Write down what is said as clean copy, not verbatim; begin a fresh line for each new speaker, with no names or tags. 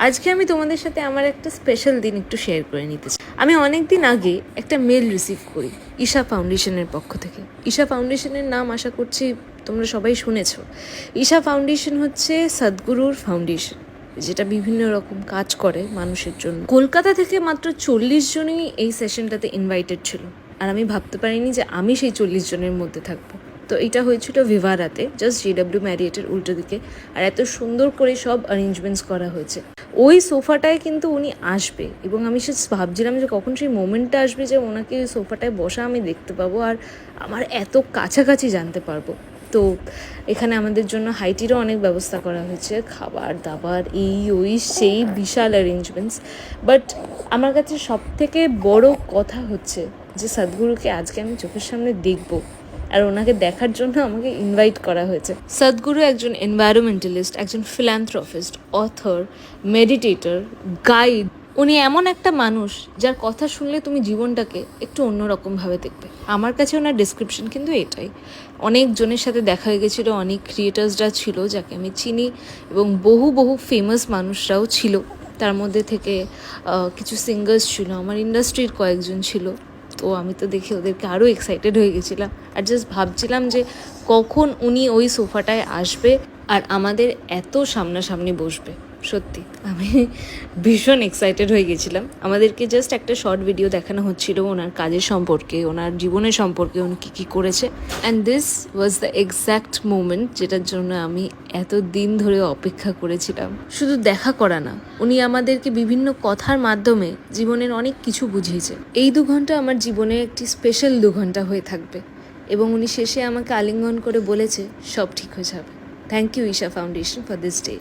আজকে আমি তোমাদের সাথে আমার একটা স্পেশাল দিন একটু শেয়ার করে নিতে চাই। আমি অনেক দিন আগে একটা মেল রিসিভ করি ঈশা ফাউন্ডেশনের পক্ষ থেকে। ঈশা ফাউন্ডেশনের নাম আশা করছি তোমরা সবাই শুনেছো। ঈশা ফাউন্ডেশন হচ্ছে সদ্গুরুর ফাউন্ডেশন, যেটা বিভিন্ন রকম কাজ করে মানুষের জন্য। কলকাতা থেকে মাত্র 40 জনই এই সেশনটাতে ইনভাইটেড ছিল, আর আমি ভাবতে পারিনি যে আমি সেই 40 জনের মধ্যে থাকবো। তো এটা হয়েছিল ভিভারাতে, জাস্ট JW ম্যারিয়েটের উল্টো দিকে, আর এত সুন্দর করে সব অ্যারেঞ্জমেন্টস করা হয়েছে। ওই সোফাটায় কিন্তু উনি আসবে, এবং আমি সে ভাবছিলাম যে কখন সেই মোমেন্টটা আসবে যে ওনাকে ওই সোফাটায় বসা আমি দেখতে পাবো আর আমার এত কাছাকাছি জানতে পারবো। তো এখানে আমাদের জন্য হাইটিরও অনেক ব্যবস্থা করা হয়েছে, খাবার দাবার এই ওই সেই বিশাল অ্যারেঞ্জমেন্টস। বাট আমার কাছে সব থেকে বড় কথা হচ্ছে যে সদ্গুরুকে আজকে আমি চোখের সামনে দেখবো, আর ওনাকে দেখার জন্য আমাকে ইনভাইট করা হয়েছে। সদ্গুরু একজন এনভায়রনমেন্টালিস্ট, একজন ফিল্যান্থ্রপিস্ট, অথর, মেডিটেটর, গাইড। উনি এমন একটা মানুষ যার কথা শুনলে তুমি জীবনটাকে একটু অন্যরকমভাবে দেখবে। আমার কাছে ওনার ডিসক্রিপশন কিন্তু এটাই। অনেক জনের সাথে দেখা হয়ে গেছিলো, অনেক ক্রিয়েটার্সরা ছিল যাকে আমি চিনি, এবং বহু বহু ফেমাস মানুষরাও ছিল। তার মধ্যে থেকে কিছু সিঙ্গার্স ছিল, আমার ইন্ডাস্ট্রির কয়েকজন ছিল। তো আমি তো দেখে ওদেরকে আরও এক্সাইটেড হয়ে গেছিলাম, আর জাস্ট ভাবছিলাম যে কখন উনি ওই সোফাটায় আসবে আর আমাদের এত সামনাসামনি বসবে। সত্যি আমি ভীষণ এক্সাইটেড হয়ে গেছিলাম। আমাদেরকে জাস্ট একটা শর্ট ভিডিও দেখানো হচ্ছিল ওনার কাজের সম্পর্কে, ওনার জীবনের সম্পর্কে, উনি কী কী করেছে। And this was the exact moment যেটার জন্য আমি এত দিন ধরে অপেক্ষা করেছিলাম। শুধু দেখা করা না, উনি আমাদেরকে বিভিন্ন কথার মাধ্যমে জীবনের অনেক কিছু বুঝিয়েছে। এই 2 ঘন্টা আমার জীবনের একটি স্পেশাল 2 ঘন্টা হয়ে থাকবে, এবং উনি শেষে আমাকে আলিঙ্গন করে বলেছে সব ঠিক হয়ে যাবে। Thank you Isha foundation for this day.